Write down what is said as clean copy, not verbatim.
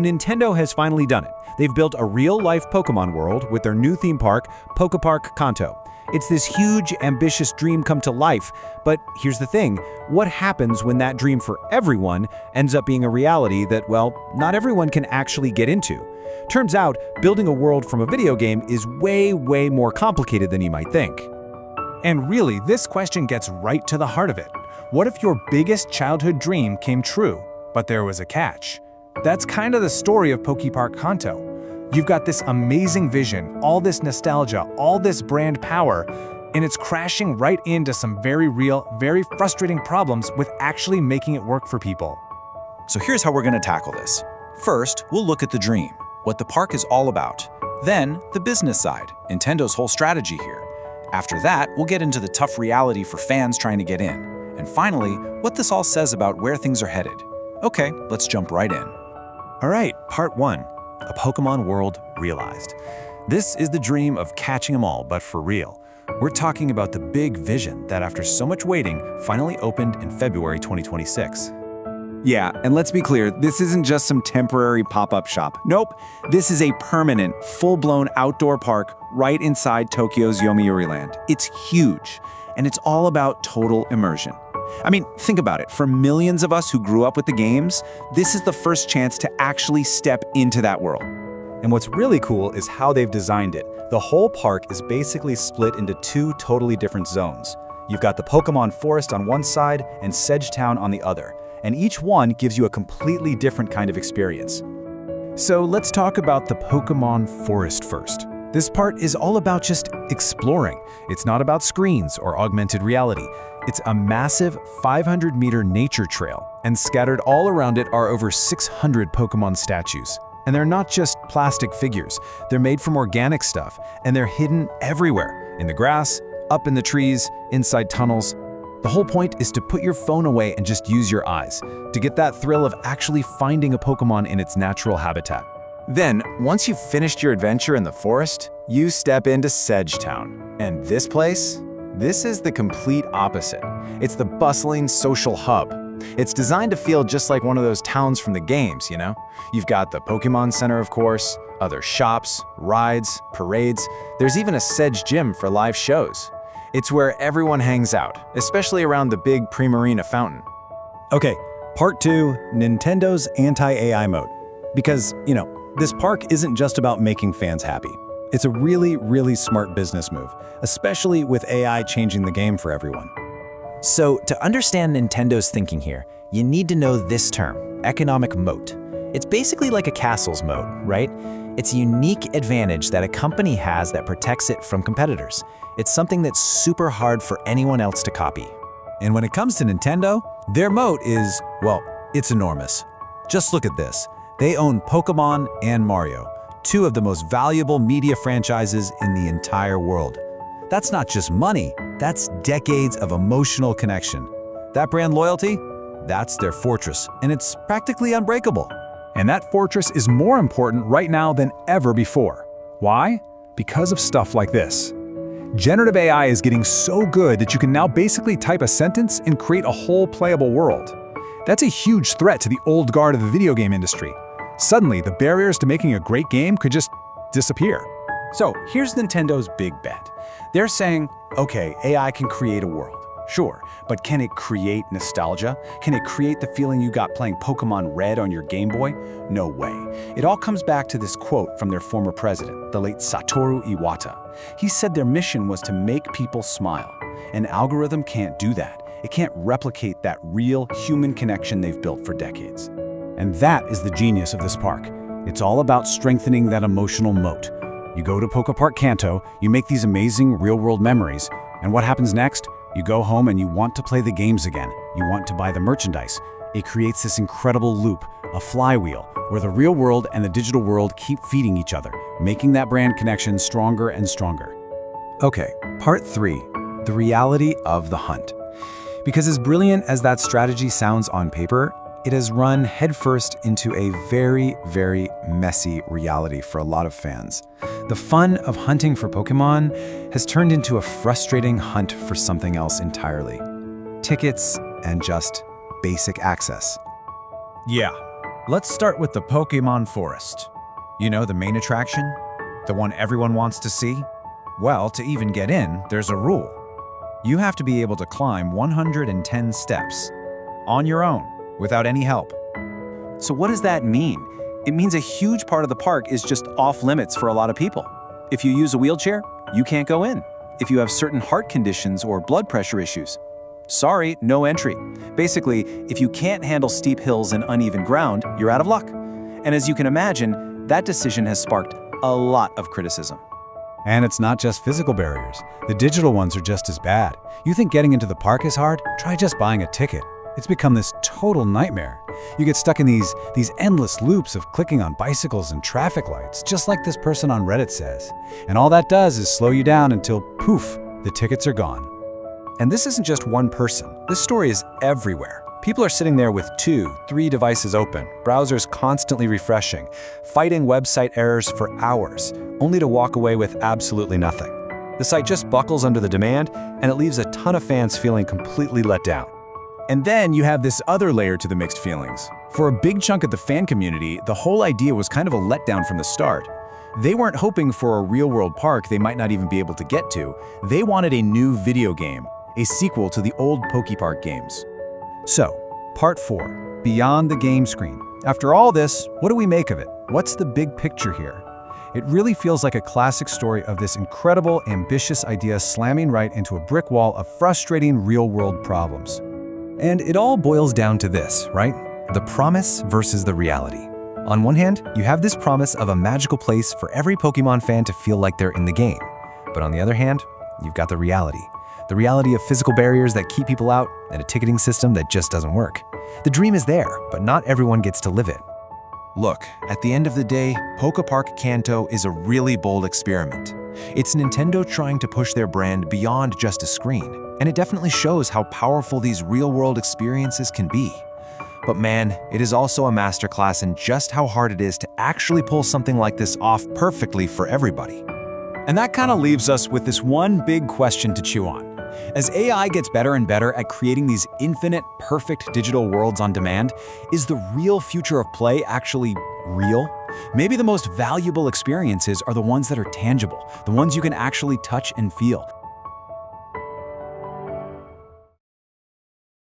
Nintendo has finally done it. They've built a real-life Pokémon world with their new theme park, PokéPark Kanto. It's this huge, ambitious dream come to life, but here's the thing, what happens when that dream for everyone ends up being a reality that, well, not everyone can actually get into? Turns out, building a world from a video game is way more complicated than you might think. And really, this question gets right to the heart of it. What if your biggest childhood dream came true, but there was a catch? That's kind of the story of PokéPark Kanto. You've got this amazing vision, all this nostalgia, all this brand power, and it's crashing right into some very real, very frustrating problems with actually making it work for people. So here's how we're going to tackle this. First, we'll look at the dream, what the park is all about. Then, the business side, Nintendo's whole strategy here. After that, we'll get into the tough reality for fans trying to get in. And finally, what this all says about where things are headed. Okay, let's jump right in. All right, part 1. A Pokémon world realized. This is the dream of catching them all, but for real. We're talking about the big vision that after so much waiting finally opened in February 2026. Yeah, and let's be clear, this isn't just some temporary pop-up shop. Nope, this is a permanent, full-blown outdoor park right inside Tokyo's Yomiuri Land. It's huge, and it's all about total immersion. I mean, think about it. For millions of us who grew up with the games, this is the first chance to actually step into that world. And what's really cool is how they've designed it. The whole park is basically split into 2 totally different zones. You've got the Pokémon Forest on one side and Sedge Town on the other, and each one gives you a completely different kind of experience. So let's talk about the Pokémon Forest first. This part is all about just exploring. It's not about screens or augmented reality. It's a massive 500-meter nature trail, and scattered all around it are over 600 Pokémon statues. And they're not just plastic figures. They're made from organic stuff, and they're hidden everywhere. In the grass, up in the trees, inside tunnels. The whole point is to put your phone away and just use your eyes, to get that thrill of actually finding a Pokémon in its natural habitat. Then, once you've finished your adventure in the forest, you step into Sedge Town. And this place? This is the complete opposite. It's the bustling social hub. It's designed to feel just like one of those towns from the games, you know? You've got the Pokémon Center, of course, other shops, rides, parades. There's even a Sedge Gym for live shows. It's where everyone hangs out, especially around the big Primarina fountain. Okay, part 2, Nintendo's anti-AI mode. Because, you know, this park isn't just about making fans happy. It's a really smart business move, especially with AI changing the game for everyone. So, to understand Nintendo's thinking here, you need to know this term, economic moat. It's basically like a castle's moat, right? It's a unique advantage that a company has that protects it from competitors. It's something that's super hard for anyone else to copy. And when it comes to Nintendo, their moat is, well, it's enormous. Just look at this. They own Pokémon and Mario, 2 of the most valuable media franchises in the entire world. That's not just money, that's decades of emotional connection. That brand loyalty, that's their fortress, and it's practically unbreakable. And that fortress is more important right now than ever before. Why? Because of stuff like this. Generative AI is getting so good that you can now basically type a sentence and create a whole playable world. That's a huge threat to the old guard of the video game industry. Suddenly, the barriers to making a great game could just disappear. So here's Nintendo's big bet. They're saying, okay, AI can create a world. Sure, but can it create nostalgia? Can it create the feeling you got playing Pokémon Red on your Game Boy? No way. It all comes back to this quote from their former president, the late Satoru Iwata. He said their mission was to make people smile. An algorithm can't do that. It can't replicate that real human connection they've built for decades. And that is the genius of this park. It's all about strengthening that emotional moat. You go to PokéPark Kanto, you make these amazing real-world memories, and what happens next? You go home and you want to play the games again. You want to buy the merchandise. It creates this incredible loop, a flywheel, where the real world and the digital world keep feeding each other, making that brand connection stronger and stronger. Okay, part 3, the reality of the hunt. Because as brilliant as that strategy sounds on paper, it has run headfirst into a very messy reality for a lot of fans. The fun of hunting for Pokémon has turned into a frustrating hunt for something else entirely. Tickets and just basic access. Yeah, Let's start with the Pokemon Forest. You know, the main attraction? The one everyone wants to see? Well, to even get in, there's a rule. You have to be able to climb 110 steps on your own, without any help. So what does that mean? It means a huge part of the park is just off limits for a lot of people. If you use a wheelchair, you can't go in. If you have certain heart conditions or blood pressure issues, sorry, no entry. Basically, if you can't handle steep hills and uneven ground, you're out of luck. And as you can imagine, that decision has sparked a lot of criticism. And it's not just physical barriers. The digital ones are just as bad. You think getting into the park is hard? Try just buying a ticket. It's become this total nightmare. You get stuck in these endless loops of clicking on bicycles and traffic lights, just like this person on Reddit says. And all that does is slow you down until, poof, the tickets are gone. And this isn't just one person. This story is everywhere. People are sitting there with 2, 3 devices open, browsers constantly refreshing, fighting website errors for hours, only to walk away with absolutely nothing. The site just buckles under the demand, and it leaves a ton of fans feeling completely let down. And then you have this other layer to the mixed feelings. For a big chunk of the fan community, the whole idea was kind of a letdown from the start. They weren't hoping for a real-world park they might not even be able to get to. They wanted a new video game, a sequel to the old PokéPark games. So, part 4, beyond the game screen. After all this, what do we make of it? What's the big picture here? It really feels like a classic story of this incredible, ambitious idea slamming right into a brick wall of frustrating real-world problems. And it all boils down to this, right? The promise versus the reality. On one hand, you have this promise of a magical place for every Pokemon fan to feel like they're in the game. But on the other hand, you've got the reality. The reality of physical barriers that keep people out and a ticketing system that just doesn't work. The dream is there, but not everyone gets to live it. Look, at the end of the day, PokéPark Kanto is a really bold experiment. It's Nintendo trying to push their brand beyond just a screen, and it definitely shows how powerful these real-world experiences can be. But man, it is also a masterclass in just how hard it is to actually pull something like this off perfectly for everybody. And that kind of leaves us with this one big question to chew on. As AI gets better and better at creating these infinite, perfect digital worlds on demand, is the real future of play actually real? Maybe the most valuable experiences are the ones that are tangible, the ones you can actually touch and feel.